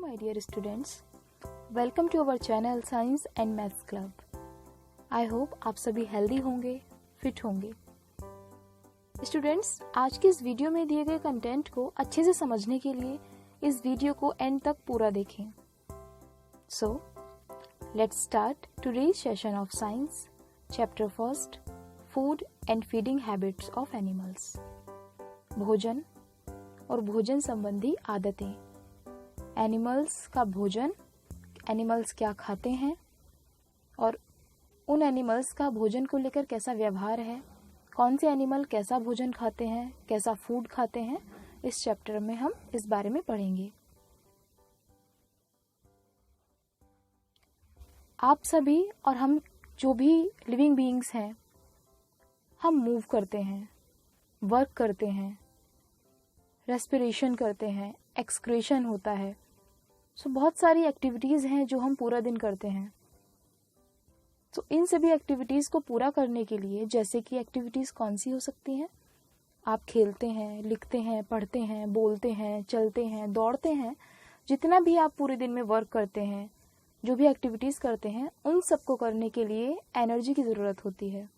my dear students, welcome to our channel Science and Maths Club. I hope आप सभी healthy होंगे, fit होंगे। Students, आज की इस वीडियो में दिए गए कंटेंट को अच्छे से समझने के लिए इस वीडियो को एंड तक पूरा देखें। So, let's start today's session of Science, Chapter 1, Food and Feeding Habits of Animals. भोजन और भोजन संबंधी आदतें। एनिमल्स का भोजन, एनिमल्स क्या खाते हैं और उन एनिमल्स का भोजन को लेकर कैसा व्यवहार है, कौन से एनिमल कैसा भोजन खाते हैं, कैसा फूड खाते हैं, इस चैप्टर में हम इस बारे में पढ़ेंगे। आप सभी और हम जो भी लिविंग बीइंग्स हैं, हम मूव करते हैं, वर्क करते हैं, रेस्पिरेशन करते हैं, एक्सक्रीशन होता है। बहुत सारी एक्टिविटीज़ हैं जो हम पूरा दिन करते हैं। इन सभी एक्टिविटीज़ को पूरा करने के लिए, जैसे कि एक्टिविटीज़ कौन सी हो सकती हैं? आप खेलते हैं, लिखते हैं, पढ़ते हैं, बोलते हैं, चलते हैं, दौड़ते हैं, जितना भी आप पूरे दिन में वर्क करते हैं, जो भी एक्टिविटीज़ करते हैं, उन सबको करने के लिए एनर्जी की ज़रूरत होती है।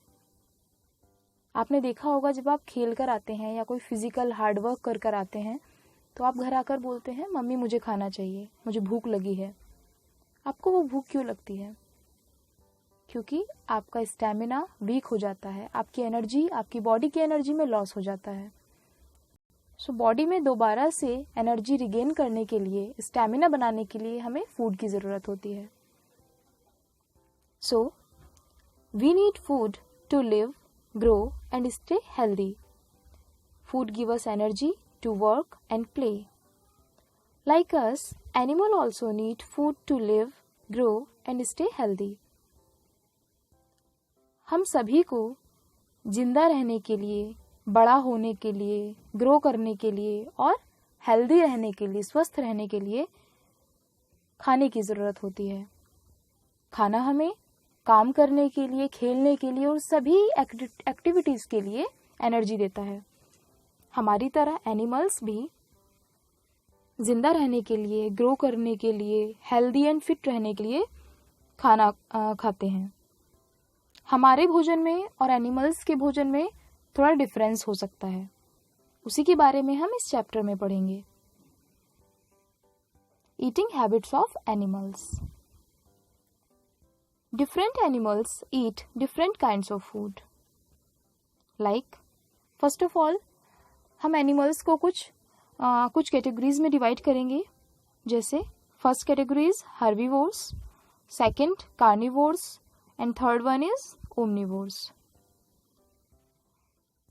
आपने देखा होगा, जब आप खेल कर आते हैं या कोई फिजिकल हार्ड वर्क कर कर आते हैं, तो आप घर आकर बोलते हैं, मम्मी मुझे खाना चाहिए, मुझे भूख लगी है। आपको वो भूख क्यों लगती है? क्योंकि आपका स्टैमिना वीक हो जाता है, आपकी एनर्जी, आपकी बॉडी की एनर्जी में लॉस हो जाता है। बॉडी में दोबारा से एनर्जी रिगेन करने के लिए, स्टैमिना बनाने के लिए हमें फूड की ज़रूरत होती है। We need food to live, grow and stay healthy. Food gives us energy to work and play. Like us, animals also need food to live, grow and stay healthy. हम सभी को जिंदा रहने के लिए, बड़ा होने के लिए, ग्रो करने के लिए और हेल्दी रहने के लिए, स्वस्थ रहने के लिए खाने की ज़रूरत होती है। खाना हमें काम करने के लिए, खेलने के लिए और सभी एक्टिविटीज़ के लिए एनर्जी देता है। हमारी तरह एनिमल्स भी जिंदा रहने के लिए, ग्रो करने के लिए, हेल्दी एंड फिट रहने के लिए खाना खाते हैं। हमारे भोजन में और एनिमल्स के भोजन में थोड़ा डिफरेंस हो सकता है, उसी के बारे में हम इस चैप्टर में पढ़ेंगे। Eating habits of animals. Different animals eat different kinds of food. Like, first of all, हम एनिमल्स को कुछ कैटेगरीज में डिवाइड करेंगे। जैसे first categories herbivores, second carnivores and third one is omnivores.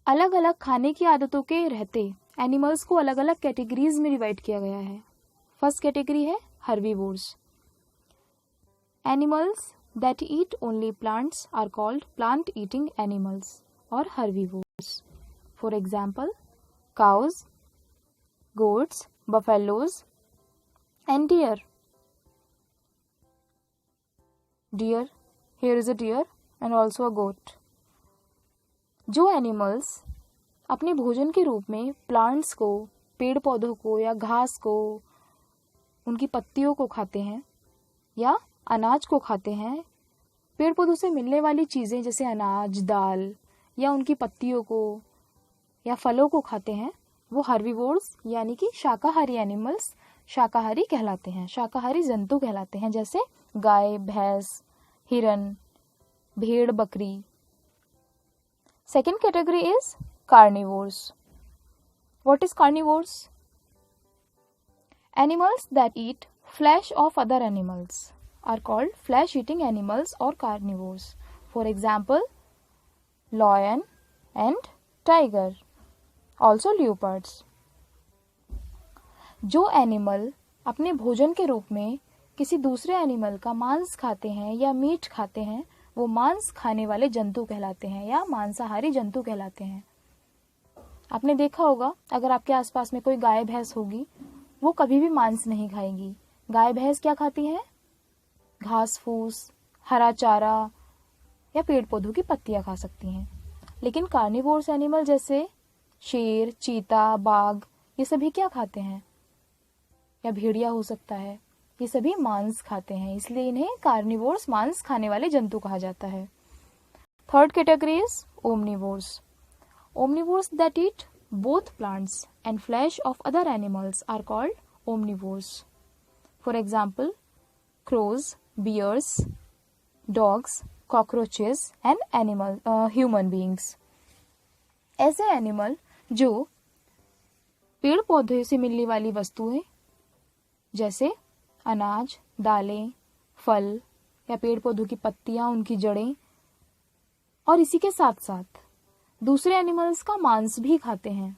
अलग अलग खाने की आदतों के रहते एनिमल्स को अलग अलग कैटेगरीज में डिवाइड किया गया है। फर्स्ट कैटेगरी है herbivores. Animals that eat only plants are called plant-eating animals or herbivores. For example, cows, goats, buffaloes, and deer. Deer, here is a deer and also a goat. जो animals अपने भोजन के रूप में plants को, पेड़ पौधों को या घास को, उनकी पत्तियों को खाते हैं या अनाज को खाते हैं, पेड़ पौधों से मिलने वाली चीज़ें जैसे अनाज, दाल या उनकी पत्तियों को या फलों को खाते हैं, वो हर्बीवोर्स यानी कि शाकाहारी एनिमल्स, शाकाहारी कहलाते हैं, शाकाहारी जंतु कहलाते हैं। जैसे गाय, भैंस, हिरन, भेड़, बकरी। Second category is carnivores. What is carnivores? Animals that eat flash of other animals are called flesh-eating animals or carnivores. For example, lion and tiger. Also leopards. जो एनिमल अपने भोजन के रूप में किसी दूसरे एनिमल का मांस खाते हैं या मीट खाते हैं, वो मांस खाने वाले जंतु कहलाते हैं या मांसाहारी जंतु कहलाते हैं। आपने देखा होगा, अगर आपके आसपास में कोई गाय भैंस होगी, वो कभी भी मांस नहीं खाएगी। गाय भैंस क्या खाती हैं? घास फूस, हरा चारा या पेड़ पौधों की पत्तियां खा सकती हैं। लेकिन कार्निवोर्स एनिमल जैसे शेर, चीता, बाघ, ये सभी क्या खाते हैं? या भेड़िया हो सकता है, ये सभी मांस खाते हैं, इसलिए इन्हें कार्निवोर्स, मांस खाने वाले जंतु कहा जाता है। Third category is omnivores. Omnivores that eat both plants and flesh of other animals are called omnivores. For example, crows, bears, dogs, cockroaches and human beings. ऐसे एनिमल जो पेड़ पौधे से मिलने वाली वस्तुएं जैसे अनाज, दालें, फल या पेड़ पौधों की पत्तियां, उनकी जड़ें, और इसी के साथ साथ दूसरे एनिमल्स का मांस भी खाते हैं,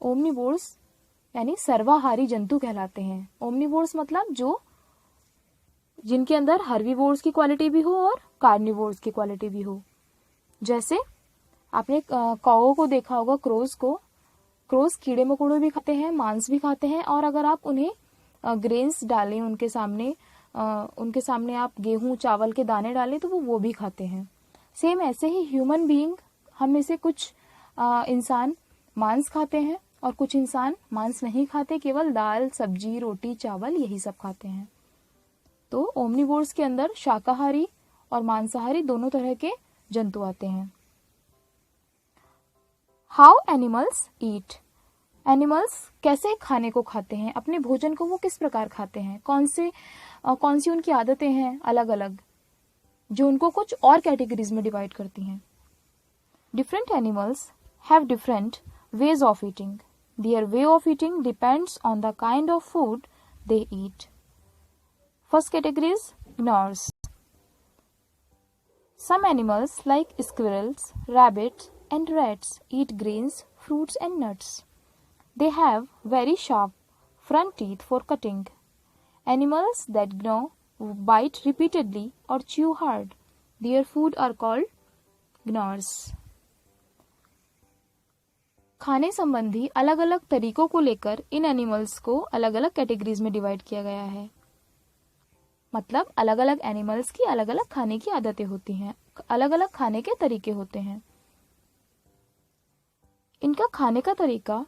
ओमनिवोर्स यानी सर्वाहारी जंतु कहलाते हैं। ओमनिवोर्स मतलब जो जिनके अंदर हर्बीवोर्स की क्वालिटी भी हो और कार्निवोर्स की क्वालिटी भी हो। जैसे आपने कौओं को देखा होगा, क्रोज को। क्रोज कीड़े मकोड़े भी खाते हैं, मांस भी खाते हैं, और अगर आप उन्हें ग्रेन्स डालें उनके सामने आप गेहूं चावल के दाने डालें तो वो भी खाते हैं। सेम ऐसे ही ह्यूमन बीइंग, हम में से कुछ इंसान मांस खाते हैं और कुछ इंसान मांस नहीं खाते, केवल दाल, सब्जी, रोटी, चावल यही सब खाते हैं। तो ओमनिवोर्स के अंदर शाकाहारी और मांसाहारी दोनों तरह के जंतु आते हैं। How animals eat. एनिमल्स कैसे खाने को खाते हैं, अपने भोजन को वो किस प्रकार खाते हैं, कौन सी उनकी आदतें हैं अलग अलग, जो उनको कुछ और कैटेगरीज में डिवाइड करती हैं। Different animals have different ways of eating. Their way of eating depends on the kind of food they eat. First category is gnawers. Some animals like squirrels, rabbits, and rats eat grains, fruits, and nuts. They have very sharp front teeth for cutting. Animals that gnaw, bite repeatedly, or chew hard. Their food are called gnawers. खाने संबंधी अलग अलग तरीकों को लेकर इन animals को अलग अलग कैटेगरीज में डिवाइड किया गया है। मतलब अलग अलग एनिमल्स की अलग अलग खाने की आदतें होती हैं, अलग अलग खाने के तरीके होते हैं। इनका खाने का तरीका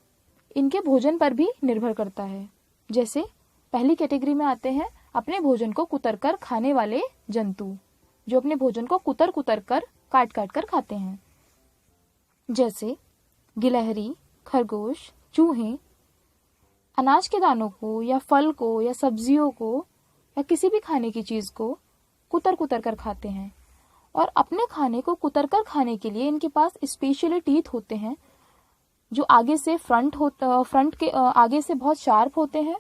इनके भोजन पर भी निर्भर करता है। जैसे पहली कैटेगरी में आते हैं अपने भोजन को कुतरकर खाने वाले जंतु, जो अपने भोजन को कुतर कर काट कर खाते हैं। जैसे गिलहरी, खरगोश, चूहे अनाज के दानों को या फल को या सब्जियों को या किसी भी खाने की चीज को कुतर कर खाते हैं। और अपने खाने को कुतर कर खाने के लिए इनके पास स्पेशली टीथ होते हैं, जो आगे से फ्रंट के आगे से बहुत शार्प होते हैं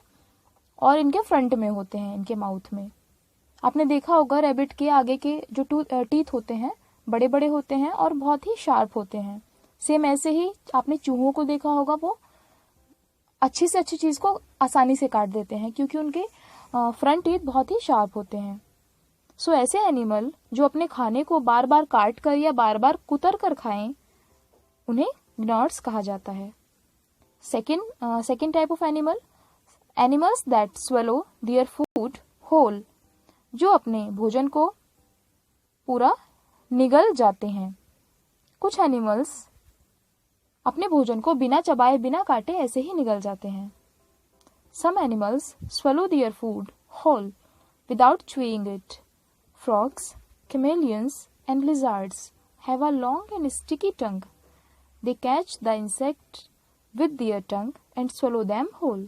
और इनके फ्रंट में होते हैं, इनके माउथ में। आपने देखा होगा रैबिट के आगे के जो टीथ होते हैं बड़े बड़े होते हैं और बहुत ही शार्प होते हैं। सेम ऐसे ही आपने चूहों को देखा होगा, वो अच्छी से अच्छी चीज को आसानी से काट देते हैं क्योंकि उनके फ्रंट टीथ बहुत ही शार्प होते हैं। सो ऐसे एनिमल जो अपने खाने को बार बार काट कर या बार बार कुतर कर खाएं, उन्हें gnawers कहा जाता है। Second type of animals that swallow their food whole, जो अपने भोजन को पूरा निगल जाते हैं। कुछ एनिमल्स अपने भोजन को बिना चबाए बिना काटे ऐसे ही निगल जाते हैं। Some animals swallow their food whole without chewing it. Frogs, chameleons, and lizards have a long and sticky tongue. They catch the insect with their tongue and swallow them whole.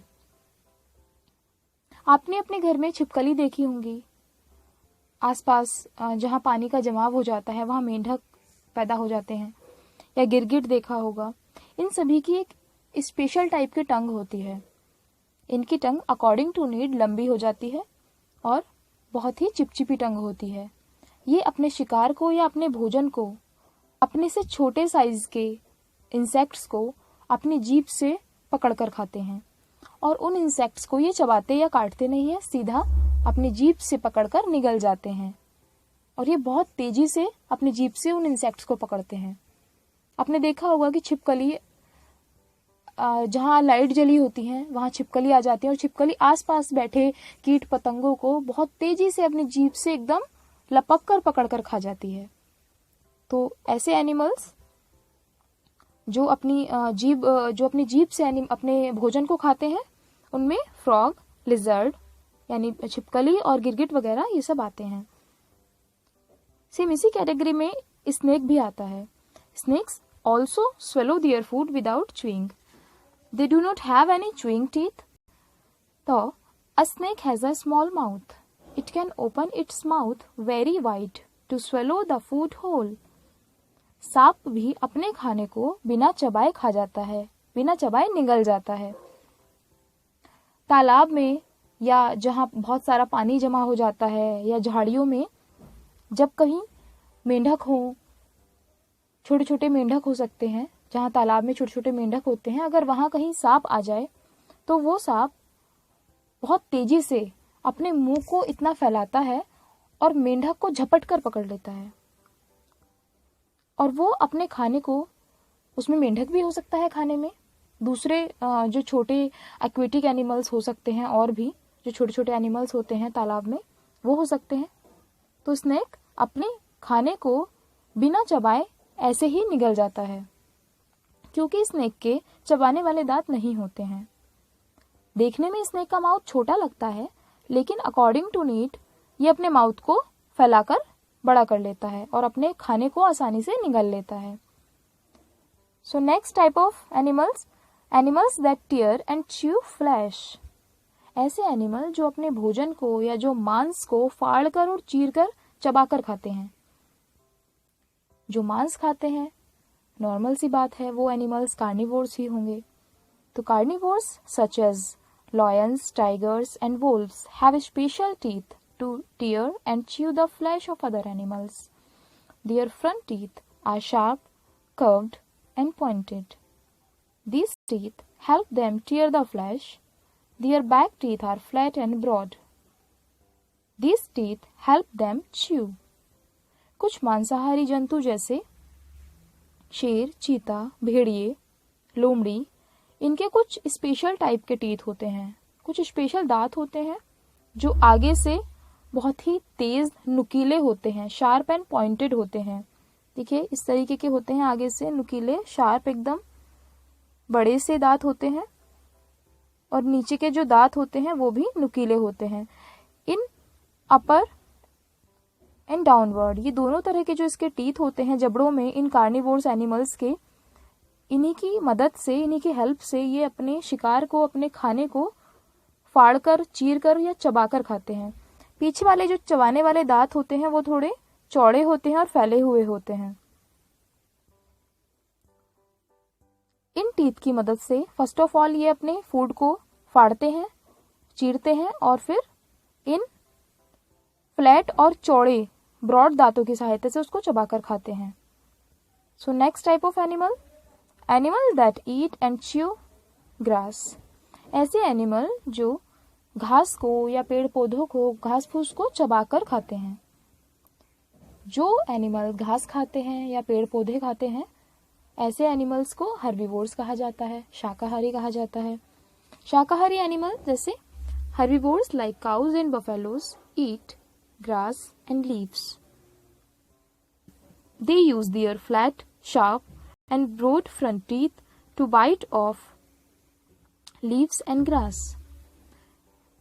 आपने अपने घर में छिपकली देखी होंगी। आसपास जहाँ पानी का जमाव हो जाता है वहाँ मेंढक पैदा हो जाते हैं, या गिरगिट देखा होगा। इन सभी की एक स्पेशल टाइप की टंग होती है। इनकी टंग अकॉर्डिंग टू नीड लंबी हो जाती है और बहुत ही चिपचिपी टंग होती है। ये अपने शिकार को या अपने भोजन को, अपने से छोटे साइज के इंसेक्ट्स को अपनी जीभ से पकड़कर खाते हैं, और उन इंसेक्ट्स को ये चबाते या काटते नहीं है, सीधा अपनी जीभ से पकड़कर निगल जाते हैं। और ये बहुत तेजी से अपनी जीभ से उन इंसेक्ट्स को पकड़ते हैं। आपने देखा होगा कि छिपकली जहाँ लाइट जली होती है वहाँ छिपकली आ जाती है और छिपकली आसपास बैठे कीट पतंगों को बहुत तेजी से अपनी जीभ से एकदम लपक कर पकड़ कर खा जाती है। तो ऐसे एनिमल्स जो अपनी जीभ से अपने भोजन को खाते हैं, उनमें फ्रॉग, लिजर्ड, यानी छिपकली और गिरगिट वगैरह ये सब आते हैं। सेम इसी कैटेगरी में स्नेक भी आता है। Snakes also swallow their food without chewing, they do not have any chewing teeth. तो a snake has a small mouth, it can open its mouth very wide to swallow the food whole. सांप भी अपने खाने को बिना चबाए खा जाता है, बिना चबाए निगल जाता है। तालाब में या जहाँ बहुत सारा पानी जमा हो जाता है या झाड़ियों में जब कहीं मेंढक हो, छोटे छोटे मेंढक हो सकते हैं, जहाँ तालाब में छोटे छोटे मेंढक होते हैं, अगर वहाँ कहीं सांप आ जाए तो वो सांप बहुत तेजी से अपने मुंह को इतना फैलाता है और मेंढक को झपट कर पकड़ लेता है और वो अपने खाने को, उसमें मेंढक भी हो सकता है खाने में, दूसरे जो छोटे एक्वेटिक एनिमल्स हो सकते हैं और भी जो छोटे छोटे एनिमल्स होते हैं तालाब में वो हो सकते हैं। तो स्नेक अपने खाने को बिना चबाए ऐसे ही निगल जाता है क्योंकि स्नेक के चबाने वाले दांत नहीं होते हैं। देखने में स्नेक का माउथ छोटा लगता है, लेकिन अकॉर्डिंग टू नीड ये अपने माउथ को फैलाकर बड़ा कर लेता है और अपने खाने को आसानी से निगल लेता है। So next type of animals that tear and chew flesh. ऐसे एनिमल जो अपने भोजन को या जो मांस को फाड़कर और चीरकर चबाकर खाते हैं। जो मांस खाते हैं, नॉर्मल सी बात है, वो एनिमल्स कार्निवोर्स ही होंगे। तो carnivores such as lions, tigers and wolves have special teeth to tear and chew the flesh of other animals. Their front teeth are sharp, curved and pointed. These teeth help them tear the flesh. Their back teeth are flat and broad. These teeth help them chew. कुछ मांसाहारी जंतु जैसे शेर, चीता, भेड़िए, लोमड़ी, इनके कुछ स्पेशल टाइप के टीथ होते हैं, कुछ स्पेशल दांत होते हैं जो आगे से बहुत ही तेज नुकीले होते हैं, शार्प एंड पॉइंटेड होते हैं। देखिए इस तरीके के होते हैं, आगे से नुकीले, शार्प, एकदम बड़े से दांत होते हैं और नीचे के जो दांत होते हैं वो भी नुकीले होते हैं। इन अपर एंड डाउनवर्ड, ये दोनों तरह के जो इसके टीथ होते हैं जबड़ों में, इन कार्निवोर्स एनिमल्स के, इन्हीं की मदद से, इन्हीं की हेल्प से ये अपने शिकार को, अपने खाने को फाड़कर, चीरकर या चबाकर खाते हैं। पीछे वाले जो चबाने वाले दांत होते हैं वो थोड़े चौड़े होते हैं और फैले हुए होते हैं। इन टीथ की मदद से फर्स्ट ऑफ ऑल ये अपने फूड को फाड़ते हैं, चीरते हैं और फिर इन फ्लैट और चौड़े ब्रॉड दांतों की सहायता से उसको चबाकर खाते हैं। सो next type of animal that eat and chew grass. ऐसे एनिमल जो घास को या पेड़ पौधों को, घास फूस को चबाकर खाते हैं। जो एनिमल घास खाते हैं या पेड़ पौधे खाते हैं, ऐसे एनिमल्स को हर्बीवोर्स कहा जाता है, शाकाहारी कहा जाता है। शाकाहारी एनिमल जैसे herbivores like cows and buffaloes eat grass and leaves. They use their flat, sharp and broad front teeth to bite off leaves and grass.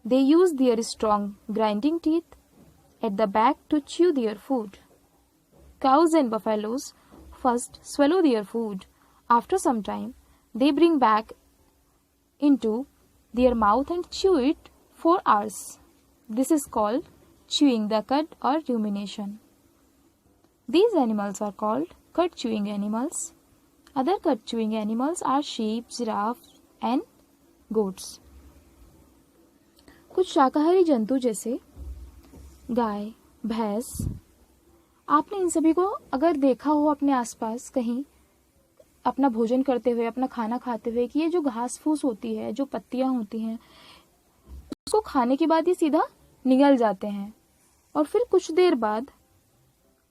They use their strong grinding teeth at the back to chew their food. Cows and buffaloes first swallow their food. After some time, they bring back into their mouth and chew it for hours. This is called chewing the cud or rumination. These animals are called cud-chewing animals. Other cud-chewing animals are sheep, giraffe and goats. कुछ शाकाहारी जंतु जैसे गाय, भैंस, आपने इन सभी को अगर देखा हो अपने आसपास कहीं अपना भोजन करते हुए, अपना खाना खाते हुए, कि ये जो घास फूस होती है, जो पत्तियां होती हैं, उसको खाने के बाद ये सीधा निगल जाते हैं और फिर कुछ देर बाद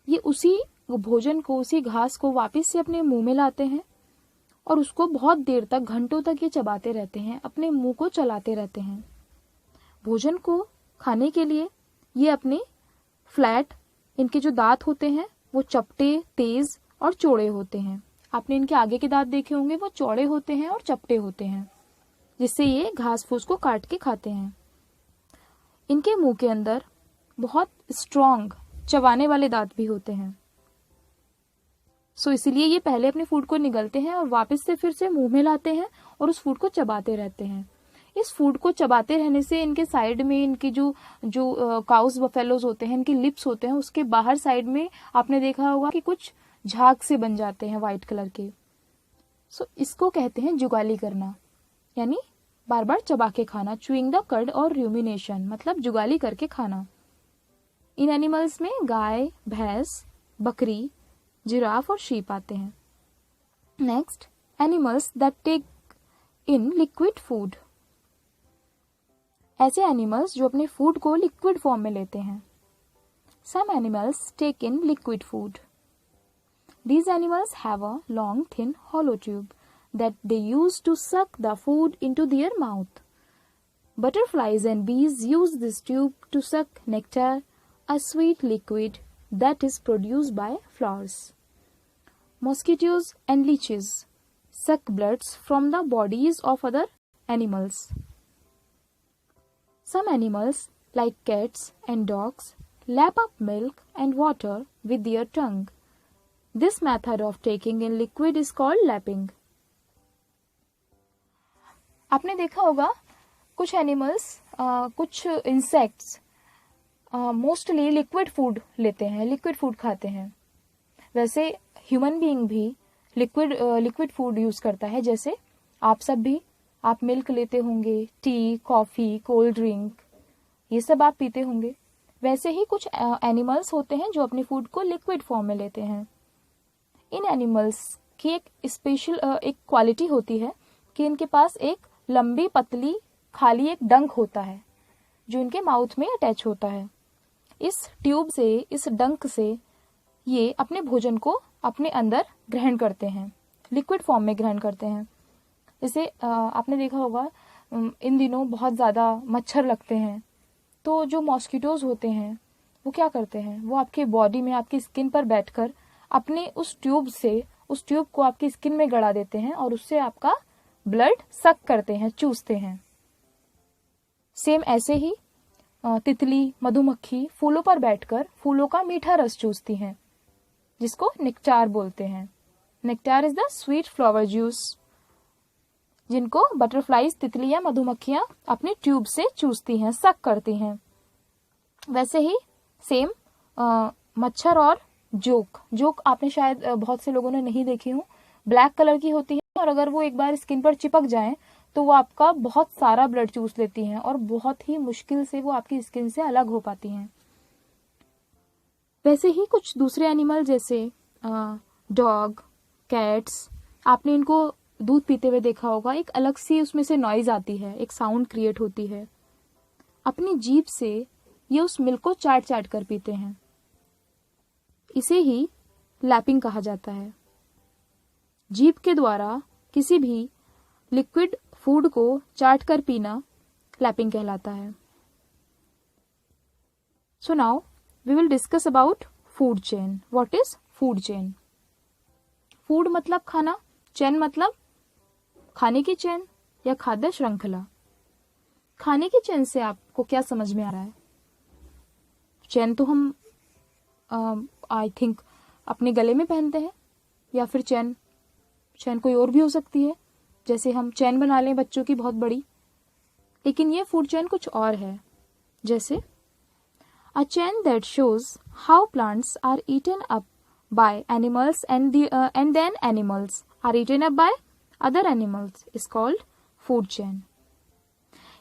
ये उसी भोजन को, उसी घास को वापस से अपने मुंह में लाते हैं और उसको बहुत देर तक, घंटों तक ये चबाते रहते हैं, अपने मुंह को चलाते रहते हैं। भोजन को खाने के लिए ये अपने फ्लैट, इनके जो दांत होते हैं वो चपटे, तेज और चौड़े होते हैं। आपने इनके आगे के दांत देखे होंगे, वो चौड़े होते हैं और चपटे होते हैं, जिससे ये घास फूस को काट के खाते हैं। इनके मुंह के अंदर बहुत स्ट्रॉन्ग चबाने वाले दांत भी होते हैं। सो इसीलिए ये पहले अपने फूड को निगलते हैं और वापस से फिर से मुंह में लाते हैं और उस फूड को चबाते रहते हैं। इस फूड को चबाते रहने से इनके साइड में इनकी जो जो काउस बफेलोज होते हैं, इनके लिप्स होते हैं, उसके बाहर साइड में आपने देखा होगा कि कुछ झाग से बन जाते हैं वाइट कलर के। सो इसको कहते हैं जुगाली करना, यानी बार बार चबा के खाना। च्यूइंग द कड और रूमिनेशन मतलब जुगाली करके खाना। इन एनिमल्स में गाय, भैंस, बकरी, जिराफ और शीप आते हैं। Next, animals that take in liquid food. ऐसे एनिमल्स जो अपने फूड को लिक्विड फॉर्म में लेते हैं। Some animals take in liquid food. These animals have a long, thin, hollow tube that they use to suck the food into their mouth. Butterflies and bees use this tube to suck nectar, a sweet liquid that is produced by flowers. Mosquitoes and leeches suck bloods from the bodies of other animals. Some animals, like cats and dogs, lap up milk and water with their tongue. This method of taking in liquid is called lapping. आपने देखा होगा कुछ animals, कुछ insects mostly liquid food लेते हैं, liquid food खाते हैं। वैसे ह्यूमन बीइंग भी लिक्विड फूड यूज करता है। जैसे आप सब भी, आप मिल्क लेते होंगे, टी, कॉफी, कोल्ड ड्रिंक, ये सब आप पीते होंगे। वैसे ही कुछ एनिमल्स होते हैं जो अपने फूड को लिक्विड फॉर्म में लेते हैं। इन एनिमल्स की एक स्पेशल एक क्वालिटी होती है कि इनके पास एक लंबी पतली खाली एक डंक होता है जो इनके माउथ में अटैच होता है। इस ट्यूब से, इस डंक से ये अपने भोजन को अपने अंदर ग्रहण करते हैं, लिक्विड फॉर्म में ग्रहण करते हैं। जैसे आपने देखा होगा इन दिनों बहुत ज़्यादा मच्छर लगते हैं, तो जो मॉस्किटोज होते हैं वो क्या करते हैं, वो आपके बॉडी में, आपकी स्किन पर बैठकर अपने उस ट्यूब को आपकी स्किन में गड़ा देते हैं और उससे आपका ब्लड सक करते हैं, चूसते हैं। सेम ऐसे ही तितली, मधुमक्खी फूलों पर बैठकर फूलों का मीठा रस चूसती हैं, जिसको नेक्टार बोलते हैं। Nectar is the sweet flower juice, जिनको बटरफ्लाईज, तितली या मधुमक्खियां अपने ट्यूब से चूसती हैं, सक करती हैं। वैसे ही सेम मच्छर और जोक आपने शायद बहुत से लोगों ने नहीं देखी हो। ब्लैक कलर की होती है और अगर वो एक बार स्किन पर चिपक जाए तो वो आपका बहुत सारा ब्लड चूस लेती हैं और बहुत ही मुश्किल से वो आपकी स्किन से अलग हो पाती हैं। वैसे ही कुछ दूसरे एनिमल जैसे डॉग, कैट्स, आपने इनको दूध पीते हुए देखा होगा। एक अलग सी उसमें से नॉइज आती है, एक साउंड क्रिएट होती है। अपनी जीभ से ये उस मिल्क को चाट चाट कर पीते हैं। इसे ही लैपिंग कहा जाता है। जीभ के द्वारा किसी भी लिक्विड फूड को चाट कर पीना लैपिंग कहलाता है। So now we will discuss about food chain. What is food chain? Food मतलब खाना, चेन मतलब खाने की चेन या खाद्य श्रृंखला। खाने की चेन से आपको क्या समझ में आ रहा है? चेन तो हम आई थिंक अपने गले में पहनते हैं, या फिर चेन कोई और भी हो सकती है, जैसे हम चेन बना लें बच्चों की बहुत बड़ी। लेकिन ये फूड चेन कुछ और है। जैसे a chain that shows how plants are eaten up by animals and then animals are eaten up by other animals is called food chain.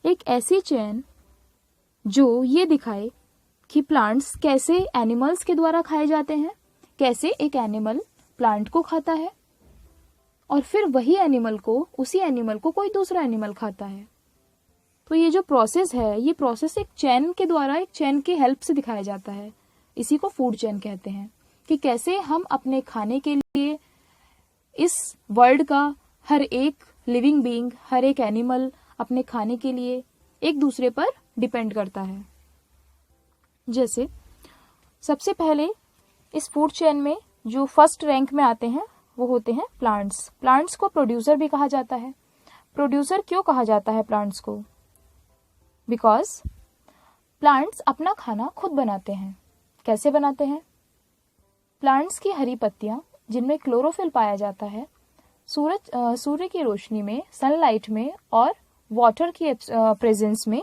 एक ऐसी चेन जो ये दिखाए कि प्लांट्स कैसे एनिमल्स के द्वारा खाए जाते हैं, कैसे एक एनिमल प्लांट को खाता है और फिर वही एनिमल को, उसी एनिमल को कोई दूसरा एनिमल खाता है। तो ये जो प्रोसेस है, ये प्रोसेस एक चेन के द्वारा, एक चेन के हेल्प से दिखाया जाता है। इसी को फूड चेन कहते हैं कि कैसे हम अपने खाने के लिए इस वर्ल्ड का हर एक लिविंग बीइंग, हर एक एनिमल अपने खाने के लिए एक दूसरे पर डिपेंड करता है। जैसे सबसे पहले इस फूड चेन में जो फर्स्ट रैंक में आते हैं वो होते हैं प्लांट्स। प्लांट्स को प्रोड्यूसर भी कहा जाता है। प्रोड्यूसर क्यों कहा जाता है प्लांट्स को? बिकॉज प्लांट्स अपना खाना खुद बनाते हैं। कैसे बनाते हैं? प्लांट्स की हरी पत्तियां, जिनमें क्लोरोफिल पाया जाता है, सूर्य की रोशनी में, सनलाइट में और वाटर की प्रेजेंस में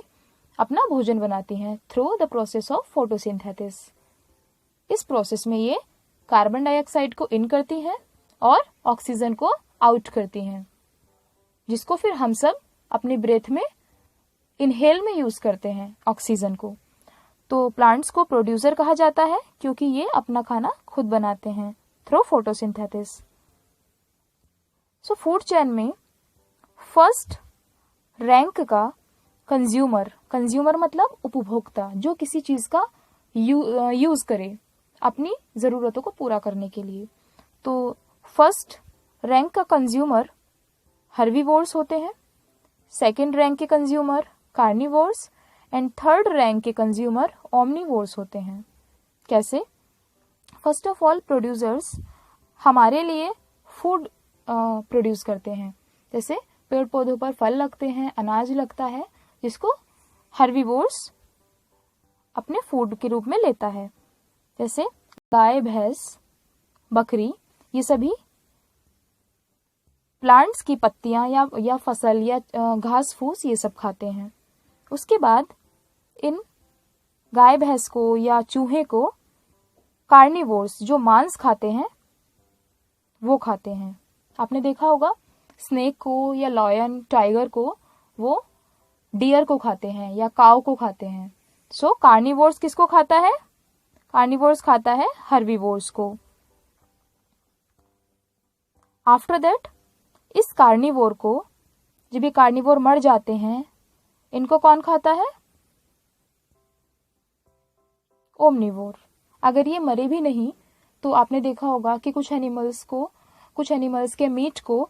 अपना भोजन बनाती हैं through the process of photosynthesis. इस प्रोसेस में ये कार्बन डाइऑक्साइड को इन करती हैं और ऑक्सीजन को आउट करती हैं, जिसको फिर हम सब अपनी ब्रेथ में इनहेल में यूज करते हैं ऑक्सीजन को। तो प्लांट्स को प्रोड्यूसर कहा जाता है क्योंकि ये अपना खाना खुद बनाते हैं through photosynthesis. So food chain में फर्स्ट रैंक का कंज्यूमर मतलब उपभोक्ता, जो किसी चीज का यूज करे अपनी जरूरतों को पूरा करने के लिए। तो फर्स्ट रैंक का कंज्यूमर हर्बीवोर्स होते हैं, सेकंड रैंक के consumer carnivores and third rank के कंज्यूमर ओमनिवोर्स होते हैं। कैसे? फर्स्ट ऑफ ऑल, प्रोड्यूसर्स हमारे लिए फूड प्रोड्यूस करते हैं। जैसे पेड़ पौधों पर फल लगते हैं, अनाज लगता है, जिसको हर्बीवोर्स अपने फूड के रूप में लेता है। जैसे गाय, भैंस, बकरी, ये सभी प्लांट्स की पत्तियां या फसल या घास फूस ये सब खाते हैं। उसके बाद इन गाय भैंस को या चूहे को कार्निवोर्स, जो मांस खाते हैं, वो खाते हैं। आपने देखा होगा स्नेक को या लॉयन, टाइगर को वो डियर को खाते हैं या काऊ को खाते हैं। सो कार्निवोर्स किसको खाता है? कार्निवोर्स खाता है हर्बीवोर्स को। आफ्टर दैट इस कार्निवोर को, जब ये कार्निवोर मर जाते हैं, इनको कौन खाता है? ओमनिवोर। अगर ये मरे भी नहीं तो आपने देखा होगा कि कुछ एनिमल्स के मीट को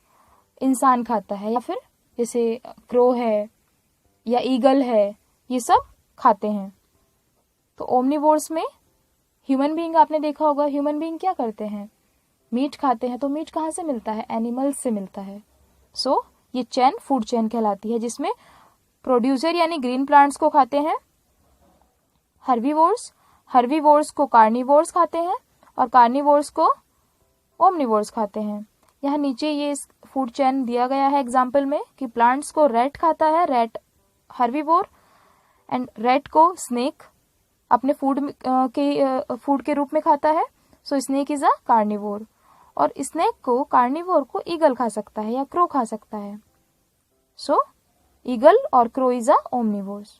इंसान खाता है, या फिर जैसे क्रो है या ईगल है, ये सब खाते हैं। तो ओमनिवोर्स में ह्यूमन बीइंग, आपने देखा होगा ह्यूमन बीइंग क्या करते हैं? मीट खाते हैं। तो मीट कहाँ से मिलता है? एनिमल्स से मिलता है। सो ये चेन फूड चेन कहलाती है, जिसमें प्रोड्यूसर यानी ग्रीन प्लांट्स को खाते हैं हर्बीवोर्स को कार्निवोर्स खाते हैं और कार्निवोर्स को ओमनिवोर्स खाते हैं। यहाँ नीचे ये फूड चेन दिया गया है एग्जाम्पल में कि प्लांट्स को रैट खाता है, रैट हर्बीवोर, एंड रैट को स्नेक अपने फूड के रूप में खाता है। सो स्नेक इज अ कार्निवोर, और स्नेक को, कार्निवोर को ईगल खा सकता है या क्रो खा सकता है। सो ईगल और crow is a omnivores.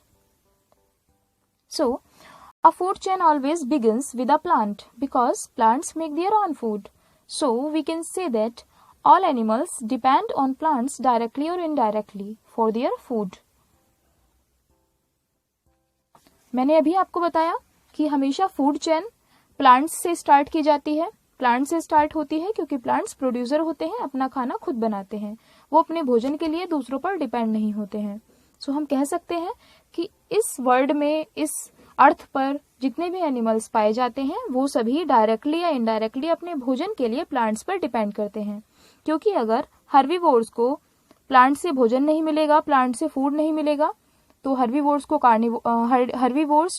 So a food chain always begins with a plant because plants make their own food. So we can say that all animals depend on plants directly or indirectly for their food. मैंने अभी आपको बताया कि हमेशा food chain plants से start की जाती है। प्लांट से स्टार्ट होती है क्योंकि प्लांट्स प्रोड्यूसर होते हैं, अपना खाना खुद बनाते हैं। वो अपने भोजन के लिए दूसरों पर डिपेंड नहीं होते हैं। सो हम कह सकते हैं कि इस वर्ल्ड में, इस अर्थ पर जितने भी एनिमल्स पाए जाते हैं, वो सभी डायरेक्टली या इनडायरेक्टली अपने भोजन के लिए प्लांट्स पर डिपेंड करते हैं। क्योंकि अगर हर्बीवोर्स को प्लांट से भोजन नहीं मिलेगा, प्लांट से फूड नहीं मिलेगा, तो हर्बीवोर्स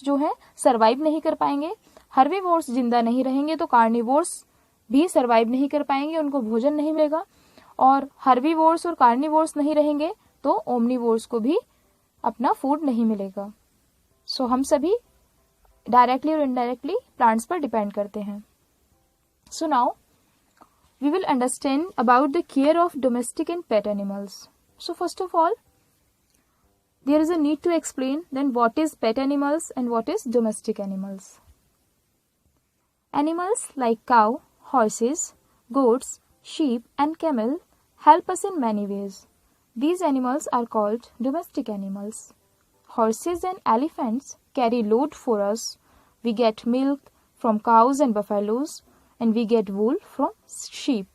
जो है सरवाइव नहीं कर पाएंगे। हर्बीवोर्स जिंदा नहीं रहेंगे तो कार्निवोर्स भी सरवाइव नहीं कर पाएंगे, उनको भोजन नहीं मिलेगा। और हर्बीवोर्स और कार्निवोर्स नहीं रहेंगे तो ओमनिवोर्स को भी अपना फूड नहीं मिलेगा। सो हम सभी डायरेक्टली और इनडायरेक्टली प्लांट्स पर डिपेंड करते हैं। So now we will understand about the care of domestic and pet animals. So first of all, there is a need to explain then what is pet animals and what is domestic animals. Animals like cow, horses, goats, sheep and camel help us in many ways. These animals are called domestic animals. Horses and elephants carry load for us. We get milk from cows and buffaloes and we get wool from sheep.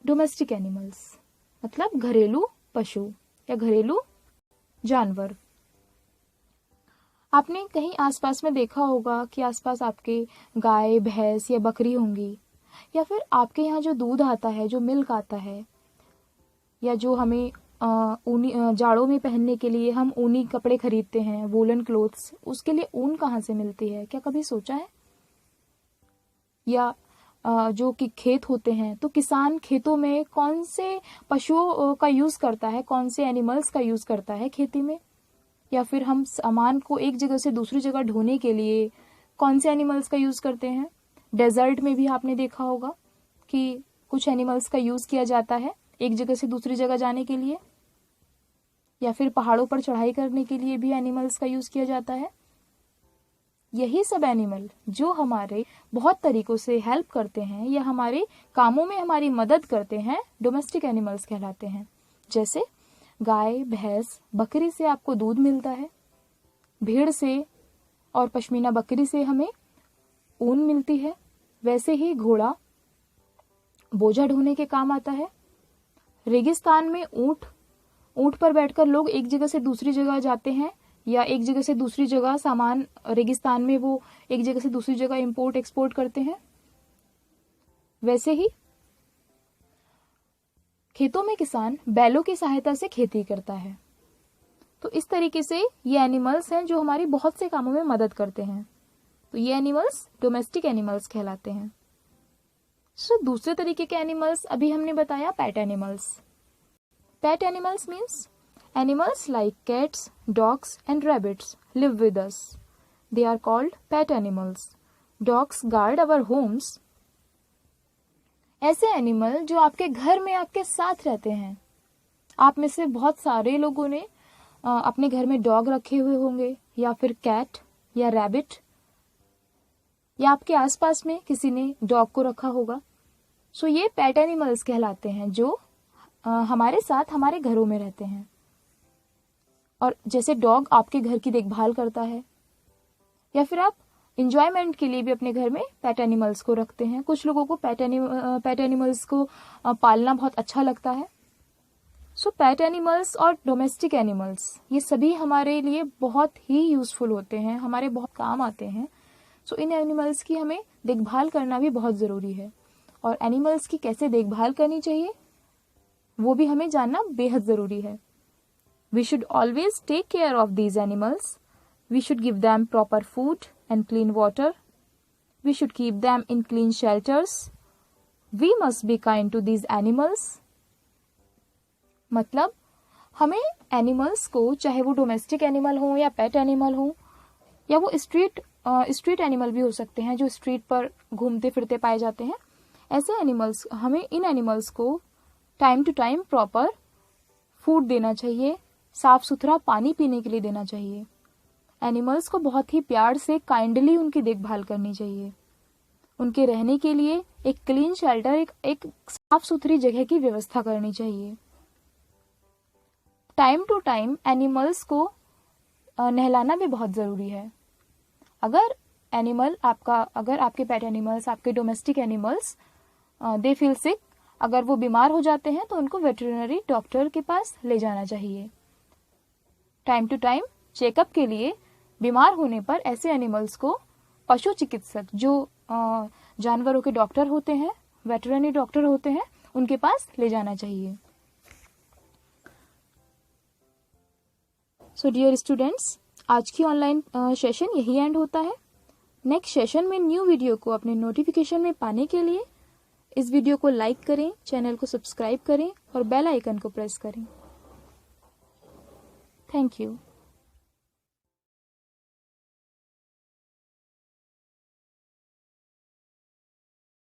Domestic animals मतलब घरेलू पशु या घरेलू जानवर। आपने कहीं आसपास में देखा होगा कि आसपास आपके गाय, भैंस या बकरी होंगी, या फिर आपके यहाँ जो दूध आता है, जो मिल्क आता है, या जो हमें ऊनी जाड़ों में पहनने के लिए हम ऊनी कपड़े खरीदते हैं, वूलन क्लोथ्स, उसके लिए ऊन कहाँ से मिलती है, क्या कभी सोचा है? या जो कि खेत होते हैं, तो किसान खेतों में कौन से पशुओं का यूज करता है, कौन से एनिमल्स का यूज करता है खेती में? या फिर हम सामान को एक जगह से दूसरी जगह ढोने के लिए कौन से एनिमल्स का यूज करते हैं? डेजर्ट में भी आपने देखा होगा कि कुछ एनिमल्स का यूज किया जाता है एक जगह से दूसरी जगह जाने के लिए, या फिर पहाड़ों पर चढ़ाई करने के लिए भी एनिमल्स का यूज किया जाता है। यही सब एनिमल जो हमारे बहुत तरीकों से हेल्प करते हैं या हमारे कामों में हमारी मदद करते हैं, डोमेस्टिक एनिमल्स कहलाते हैं। जैसे गाय, भैंस, बकरी से आपको दूध मिलता है, भेड़ से और पश्मीना बकरी से हमें ऊन मिलती है। वैसे ही घोड़ा बोझा ढोने के काम आता है। रेगिस्तान में ऊंट पर बैठकर लोग एक जगह से दूसरी जगह जाते हैं, या एक जगह से दूसरी जगह सामान, रेगिस्तान में वो एक जगह से दूसरी जगह इंपोर्ट एक्सपोर्ट करते हैं। वैसे ही खेतों में किसान बैलों की सहायता से खेती करता है। तो इस तरीके से ये एनिमल्स हैं जो हमारी बहुत से कामों में मदद करते हैं। तो ये एनिमल्स डोमेस्टिक एनिमल्स कहलाते हैं। दूसरे तरीके के एनिमल्स अभी हमने बताया pet animals. Pet animals means animals like cats, dogs and rabbits live with us. They are called pet animals. Dogs guard our homes. ऐसे एनिमल जो आपके घर में आपके साथ रहते हैं। आप में से बहुत सारे लोगों ने अपने घर में डॉग रखे हुए होंगे, या फिर कैट या रैबिट, या आपके आसपास में किसी ने डॉग को रखा होगा। सो ये पेट एनिमल्स कहलाते हैं जो हमारे साथ हमारे घरों में रहते हैं। और जैसे डॉग आपके घर की देखभाल करता है, या फिर आप इंजॉयमेंट के लिए भी अपने घर में पेट एनिमल्स को रखते हैं। कुछ लोगों को पेट एनिमल्स को पालना बहुत अच्छा लगता है। सो पेट एनिमल्स और डोमेस्टिक एनिमल्स ये सभी हमारे लिए बहुत ही यूजफुल होते हैं, हमारे बहुत काम आते हैं। सो इन एनिमल्स की हमें देखभाल करना भी बहुत ज़रूरी है, और एनिमल्स की कैसे देखभाल करनी चाहिए वो भी हमें जानना बेहद ज़रूरी है। We should always take care of these animals. We should give them proper food and clean water. We should keep them in clean shelters. We must be kind to these animals. मतलब हमें animals को, चाहे वो domestic animal हो या pet animal हो, या वो स्ट्रीट एनिमल भी हो सकते हैं जो स्ट्रीट पर घूमते फिरते पाए जाते हैं, ऐसे एनिमल्स, हमें इन एनिमल्स को time to time proper food देना चाहिए, साफ सुथरा पानी पीने के लिए देना चाहिए। एनिमल्स को बहुत ही प्यार से, काइंडली उनकी देखभाल करनी चाहिए। उनके रहने के लिए एक क्लीन शेल्टर, एक साफ सुथरी जगह की व्यवस्था करनी चाहिए। टाइम टू टाइम एनिमल्स को नहलाना भी बहुत जरूरी है। अगर आपके पेट एनिमल्स, आपके domestic animals they feel sick, अगर वो बीमार हो जाते हैं तो उनको वेटरिनरी डॉक्टर के पास ले जाना चाहिए। टाइम टू टाइम चेकअप के लिए बीमार होने पर ऐसे एनिमल्स को पशु चिकित्सक, जो जानवरों के डॉक्टर होते हैं, वेटरनरी डॉक्टर होते हैं, उनके पास ले जाना चाहिए। सो डियर स्टूडेंट्स, आज की ऑनलाइन सेशन यही एंड होता है। नेक्स्ट सेशन में न्यू वीडियो को अपने नोटिफिकेशन में पाने के लिए इस वीडियो को लाइक करें, चैनल को सब्सक्राइब करें और बेल आइकन को प्रेस करें। Thank you.